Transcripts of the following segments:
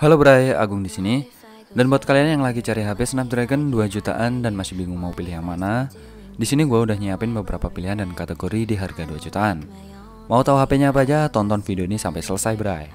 Halo Bray, Agung di sini. Dan buat kalian yang lagi cari HP Snapdragon 2 jutaan dan masih bingung mau pilih yang mana, di sini gue udah nyiapin beberapa pilihan dan kategori di harga 2 jutaan. Mau tahu HP-nya apa aja? Tonton video ini sampai selesai, Bray.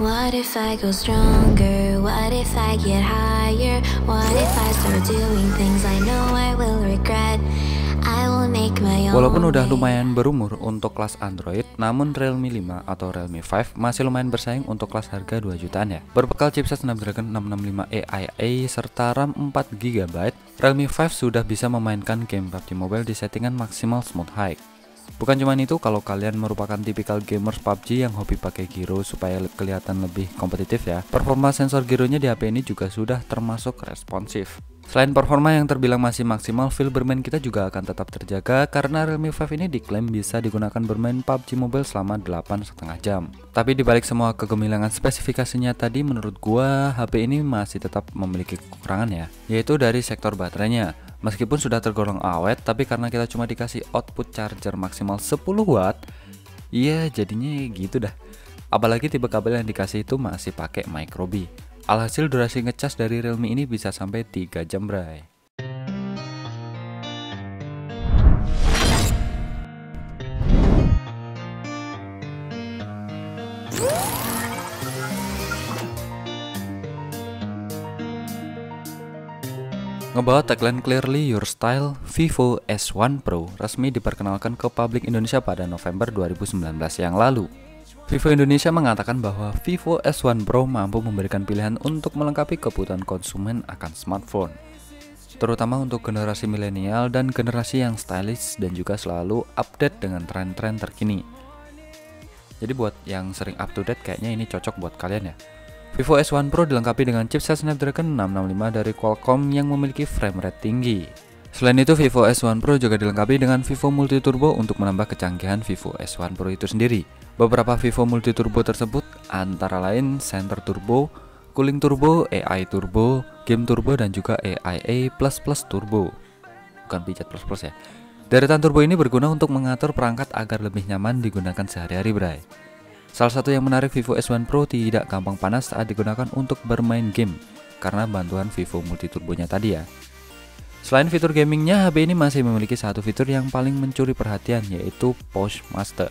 What if I go stronger? What if I get higher? What if I start doing things I know I will regret? I will make my own. Walaupun udah lumayan berumur untuk kelas Android, namun Realme 5 atau Realme 5 masih lumayan bersaing untuk kelas harga 2 jutaan ya. Berbekal chipset Snapdragon 665 AIA serta RAM 4GB, Realme 5 sudah bisa memainkan game PUBG Mobile di settingan maksimal smooth high. Bukan cuma itu, kalau kalian merupakan tipikal gamers PUBG yang hobi pakai gyro supaya kelihatan lebih kompetitif ya, performa sensor gyronya di HP ini juga sudah termasuk responsif. Selain performa yang terbilang masih maksimal, feel bermain kita juga akan tetap terjaga karena Realme 5 ini diklaim bisa digunakan bermain PUBG Mobile selama 8,5 jam. Tapi dibalik semua kegemilangan spesifikasinya tadi, menurut gua HP ini masih tetap memiliki kekurangan ya, yaitu dari sektor baterainya. Meskipun sudah tergolong awet, tapi karena kita cuma dikasih output charger maksimal 10 watt, iya jadinya gitu dah. Apalagi tipe kabel yang dikasih itu masih pakai micro B. Alhasil durasi ngecas dari Realme ini bisa sampai 3 jam, bray. Ngebawa tagline Clearly Your Style, Vivo S1 Pro resmi diperkenalkan ke publik Indonesia pada November 2019 yang lalu. Vivo Indonesia mengatakan bahwa Vivo S1 Pro mampu memberikan pilihan untuk melengkapi kebutuhan konsumen akan smartphone, terutama untuk generasi milenial dan generasi yang stylish dan juga selalu update dengan tren-tren terkini. Jadi buat yang sering up to date kayaknya ini cocok buat kalian ya. Vivo S1 Pro dilengkapi dengan chipset Snapdragon 665 dari Qualcomm yang memiliki frame rate tinggi. Selain itu, Vivo S1 Pro juga dilengkapi dengan Vivo Multi Turbo untuk menambah kecanggihan Vivo S1 Pro itu sendiri. Beberapa Vivo Multi Turbo tersebut antara lain Center Turbo, Cooling Turbo, AI Turbo, Game Turbo, dan juga AIA++ Turbo. Bukan pijat plus ya. Deretan turbo ini berguna untuk mengatur perangkat agar lebih nyaman digunakan sehari-hari, bray. Salah satu yang menarik, Vivo S1 Pro tidak gampang panas saat digunakan untuk bermain game karena bantuan Vivo Multi Turbonya tadi ya. Selain fitur gamingnya, HP ini masih memiliki satu fitur yang paling mencuri perhatian, yaitu Pose Master.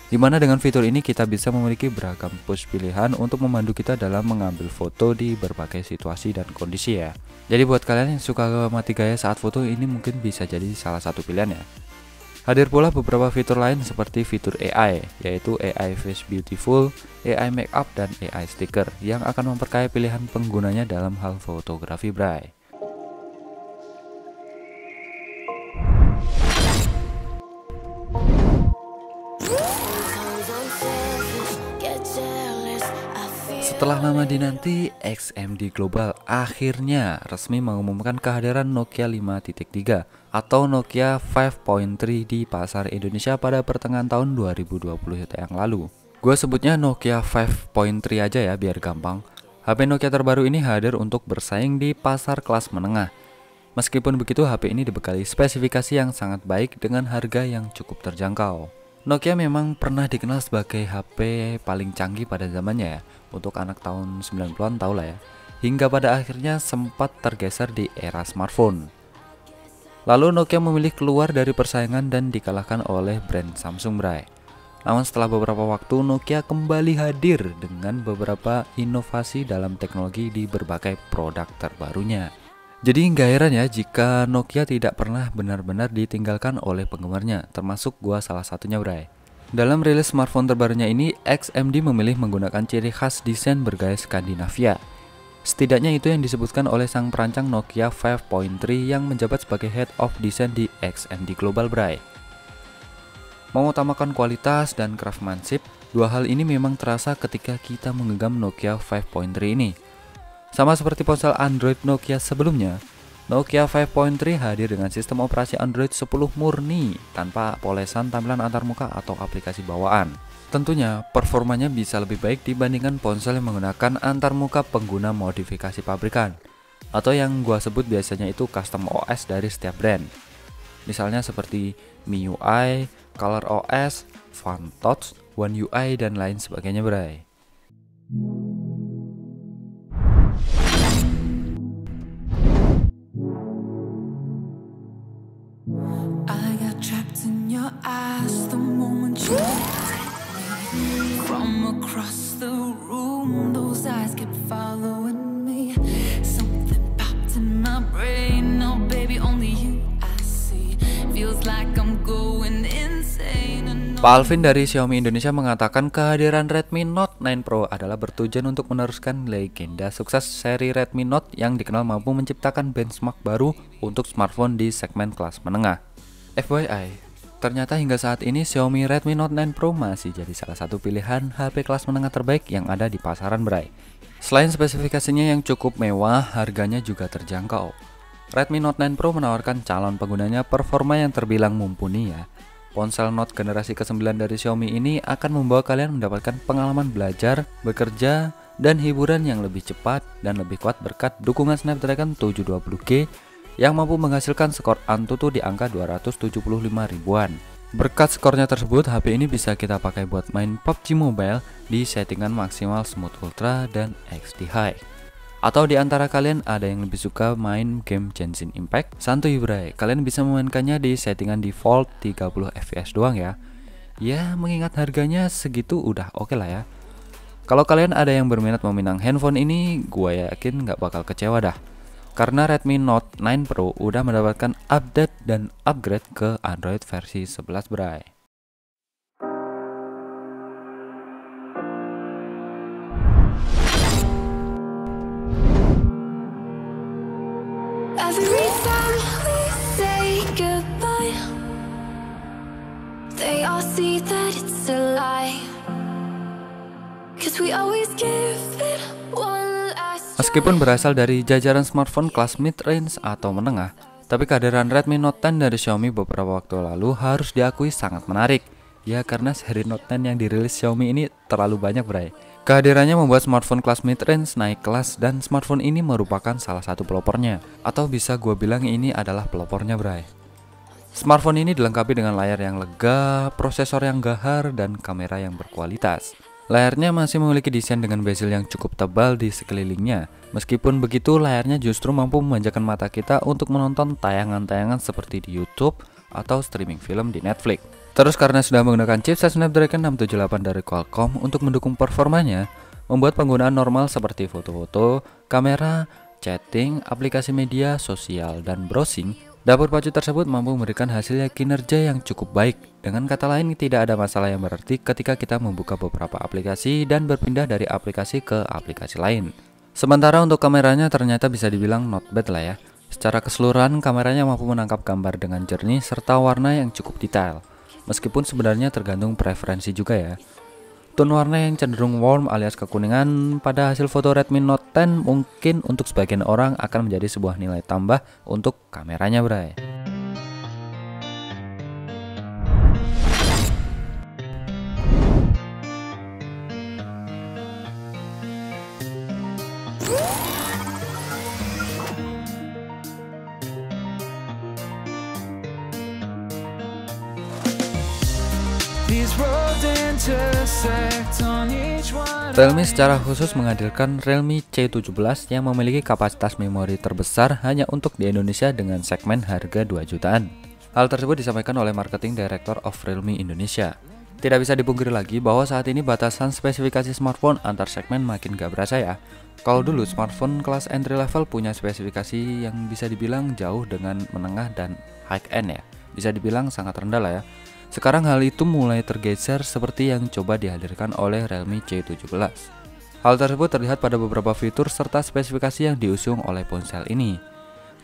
Dimana dengan fitur ini kita bisa memiliki beragam pose pilihan untuk memandu kita dalam mengambil foto di berbagai situasi dan kondisi ya. Jadi buat kalian yang suka mati gaya saat foto, ini mungkin bisa jadi salah satu pilihan ya. Hadir pula beberapa fitur lain seperti fitur AI, yaitu AI Face Beautiful, AI Makeup, dan AI Sticker yang akan memperkaya pilihan penggunanya dalam hal fotografi, bray. Setelah lama dinanti, XMD Global akhirnya resmi mengumumkan kehadiran Nokia 5.3 atau Nokia 5.3 di pasar Indonesia pada pertengahan tahun 2020 yang lalu. Gue sebutnya Nokia 5.3 aja ya biar gampang. HP Nokia terbaru ini hadir untuk bersaing di pasar kelas menengah. Meskipun begitu, HP ini dibekali spesifikasi yang sangat baik dengan harga yang cukup terjangkau. Nokia memang pernah dikenal sebagai HP paling canggih pada zamannya ya. Untuk anak tahun 90-an tau lah ya. Hingga pada akhirnya sempat tergeser di era smartphone. Lalu Nokia memilih keluar dari persaingan dan dikalahkan oleh brand Samsung, bray. Namun setelah beberapa waktu, Nokia kembali hadir dengan beberapa inovasi dalam teknologi di berbagai produk terbarunya. Jadi nggak heran ya jika Nokia tidak pernah benar-benar ditinggalkan oleh penggemarnya, termasuk gua salah satunya, bray. Dalam rilis smartphone terbarunya ini, XMD memilih menggunakan ciri khas desain bergaya Skandinavia. Setidaknya itu yang disebutkan oleh sang perancang Nokia 5.3 yang menjabat sebagai Head of Design di XMD Global, bray. Mengutamakan kualitas dan craftsmanship, dua hal ini memang terasa ketika kita menggenggam Nokia 5.3 ini. Sama seperti ponsel Android Nokia sebelumnya, Nokia 5.3 hadir dengan sistem operasi Android 10 murni tanpa polesan tampilan antarmuka atau aplikasi bawaan. Tentunya, performanya bisa lebih baik dibandingkan ponsel yang menggunakan antarmuka pengguna modifikasi pabrikan, atau yang gua sebut biasanya itu custom OS dari setiap brand. Misalnya seperti MIUI, Color OS, FunTouch, One UI, dan lain sebagainya, bray. I got trapped in your eyes the moment you from across the room, those eyes kept following me. Something popped in my brain. Now baby, only you I see. Feels like I'm going insane. Pak Alvin dari Xiaomi Indonesia mengatakan kehadiran Redmi Note 9 Pro adalah bertujuan untuk meneruskan legenda sukses seri Redmi Note yang dikenal mampu menciptakan benchmark baru untuk smartphone di segmen kelas menengah. FYI, ternyata hingga saat ini Xiaomi Redmi Note 9 Pro masih jadi salah satu pilihan HP kelas menengah terbaik yang ada di pasaran, bray. Selain spesifikasinya yang cukup mewah, harganya juga terjangkau. Redmi Note 9 Pro menawarkan calon penggunanya performa yang terbilang mumpuni ya. Ponsel Note generasi ke-9 dari Xiaomi ini akan membawa kalian mendapatkan pengalaman belajar, bekerja, dan hiburan yang lebih cepat dan lebih kuat berkat dukungan Snapdragon 720G yang mampu menghasilkan skor Antutu di angka 275 ribuan. Berkat skornya tersebut, HP ini bisa kita pakai buat main PUBG Mobile di settingan maksimal Smooth Ultra dan XD High. Atau di antara kalian ada yang lebih suka main game Genshin Impact? Santuy bray, kalian bisa memainkannya di settingan default 30 fps doang ya. Ya, mengingat harganya segitu udah oke lah ya. Kalau kalian ada yang berminat meminang handphone ini, gua yakin nggak bakal kecewa dah. Karena Redmi Note 9 Pro udah mendapatkan update dan upgrade ke Android versi 11 bray. Every time we say goodbye, they all see that it's a lie. 'Cause we always give it one last try. Meskipun berasal dari jajaran smartphone kelas mid-range atau menengah, tapi kehadiran Redmi Note 10 dari Xiaomi beberapa waktu lalu harus diakui sangat menarik. Ya karena seri Note 10 yang dirilis Xiaomi ini terlalu banyak bray. Kehadirannya membuat smartphone kelas mid-range naik kelas dan smartphone ini merupakan salah satu pelopornya. Atau bisa gue bilang ini adalah pelopornya bray. Smartphone ini dilengkapi dengan layar yang lega, prosesor yang gahar, dan kamera yang berkualitas. Layarnya masih memiliki desain dengan bezel yang cukup tebal di sekelilingnya. Meskipun begitu, layarnya justru mampu memanjakan mata kita untuk menonton tayangan-tayangan seperti di YouTube atau streaming film di Netflix. Terus karena sudah menggunakan chipset Snapdragon 678 dari Qualcomm untuk mendukung performanya, membuat penggunaan normal seperti foto-foto, kamera, chatting, aplikasi media sosial, dan browsing, dapur pacu tersebut mampu memberikan hasil kinerja yang cukup baik. Dengan kata lain, tidak ada masalah yang berarti ketika kita membuka beberapa aplikasi dan berpindah dari aplikasi ke aplikasi lain. Sementara untuk kameranya ternyata bisa dibilang not bad lah ya. Secara keseluruhan, kameranya mampu menangkap gambar dengan jernih serta warna yang cukup detail. Meskipun sebenarnya tergantung preferensi juga ya. Tone warna yang cenderung warm alias kekuningan pada hasil foto Redmi Note 10 mungkin untuk sebagian orang akan menjadi sebuah nilai tambah untuk kameranya bray. Realme secara khusus menghadirkan Realme C17 yang memiliki kapasitas memori terbesar hanya untuk di Indonesia dengan segmen harga 2 jutaan. Hal tersebut disampaikan oleh Marketing Director of Realme Indonesia. Tidak bisa dipungkiri lagi bahwa saat ini batasan spesifikasi smartphone antar segmen makin gak berasa ya. Kalau dulu smartphone kelas entry level punya spesifikasi yang bisa dibilang jauh dengan menengah dan high end ya. Bisa dibilang sangat rendah lah ya. Sekarang hal itu mulai tergeser seperti yang coba dihadirkan oleh Realme C17. Hal tersebut terlihat pada beberapa fitur serta spesifikasi yang diusung oleh ponsel ini.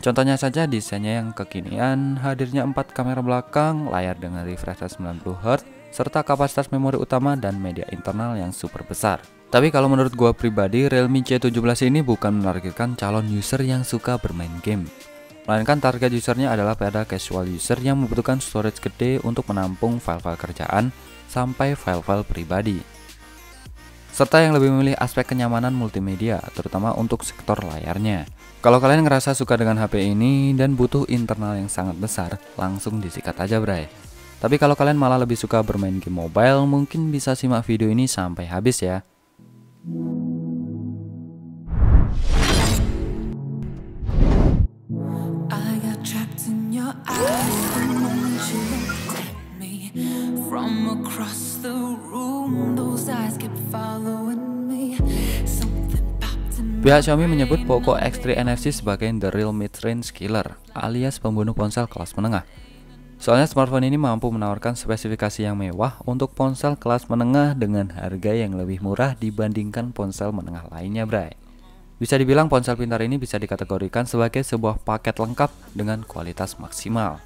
Contohnya saja desainnya yang kekinian, hadirnya 4 kamera belakang, layar dengan refresh rate 90Hz, serta kapasitas memori utama dan media internal yang super besar. Tapi kalau menurut gua pribadi, Realme C17 ini bukan menargetkan calon user yang suka bermain game. melainkan target usernya adalah pada casual user yang membutuhkan storage gede untuk menampung file-file kerjaan sampai file-file pribadi, serta yang lebih memilih aspek kenyamanan multimedia, terutama untuk sektor layarnya. Kalau kalian ngerasa suka dengan HP ini dan butuh internal yang sangat besar, langsung disikat aja bray. Tapi kalau kalian malah lebih suka bermain game mobile, mungkin bisa simak video ini sampai habis ya. I got trapped in your eyes the moment you looked at me. From across the room, those eyes kept following me. Pihak Xiaomi menyebut Poco X3 NFC sebagai the real mid-range killer, alias pembunuh ponsel kelas menengah. Soalnya smartphone ini mampu menawarkan spesifikasi yang mewah untuk ponsel kelas menengah dengan harga yang lebih murah dibandingkan ponsel menengah lainnya, bray. Bisa dibilang ponsel pintar ini bisa dikategorikan sebagai sebuah paket lengkap dengan kualitas maksimal.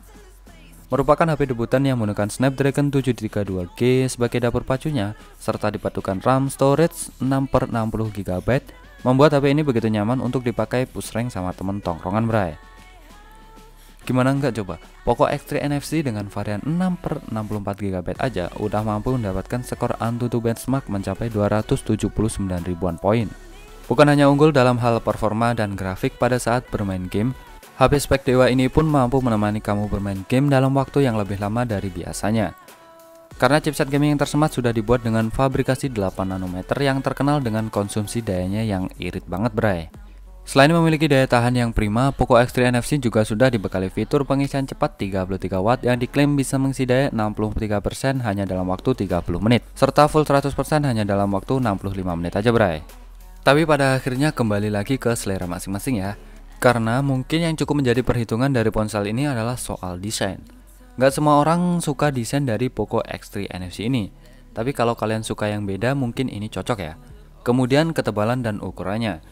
Merupakan HP debutan yang menggunakan Snapdragon 732G sebagai dapur pacunya, serta dipadukan RAM storage 6/60GB, membuat HP ini begitu nyaman untuk dipakai push rank sama temen tongkrongan bray. Gimana enggak coba, Poco X3 NFC dengan varian 6/64GB aja udah mampu mendapatkan skor AnTuTu benchmark mencapai 279 ribuan poin. Bukan hanya unggul dalam hal performa dan grafik pada saat bermain game, HP spek dewa ini pun mampu menemani kamu bermain game dalam waktu yang lebih lama dari biasanya. Karena chipset gaming yang tersemat sudah dibuat dengan fabrikasi 8 nanometer yang terkenal dengan konsumsi dayanya yang irit banget bray. Selain memiliki daya tahan yang prima, Poco X3 NFC juga sudah dibekali fitur pengisian cepat 33 Watt yang diklaim bisa mengisi daya 63% hanya dalam waktu 30 menit, serta full 100% hanya dalam waktu 65 menit aja bray. Tapi pada akhirnya kembali lagi ke selera masing-masing ya, karena mungkin yang cukup menjadi perhitungan dari ponsel ini adalah soal desain. Nggak semua orang suka desain dari Poco X3 NFC ini, tapi kalau kalian suka yang beda mungkin ini cocok ya. Kemudian ketebalan dan ukurannya.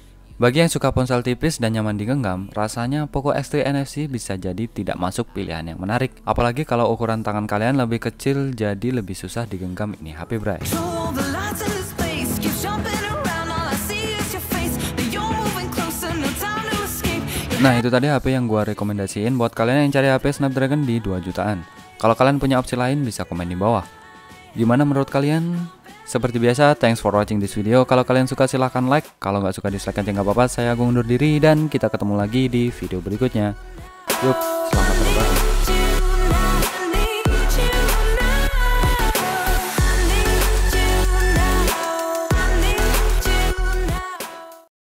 Bagi yang suka ponsel tipis dan nyaman digenggam, rasanya Poco X3 NFC bisa jadi tidak masuk pilihan yang menarik. Apalagi kalau ukuran tangan kalian lebih kecil, jadi lebih susah digenggam ini HP bray. Nah itu tadi HP yang gua rekomendasiin buat kalian yang cari HP Snapdragon di 2 jutaan. Kalau kalian punya opsi lain bisa komen di bawah. Gimana menurut kalian? Seperti biasa, thanks for watching this video. Kalau kalian suka silahkan like, kalau nggak suka dislike aja nggak apa-apa. Saya Agung undur diri dan kita ketemu lagi di video berikutnya. Yuk, selamat berbahagia.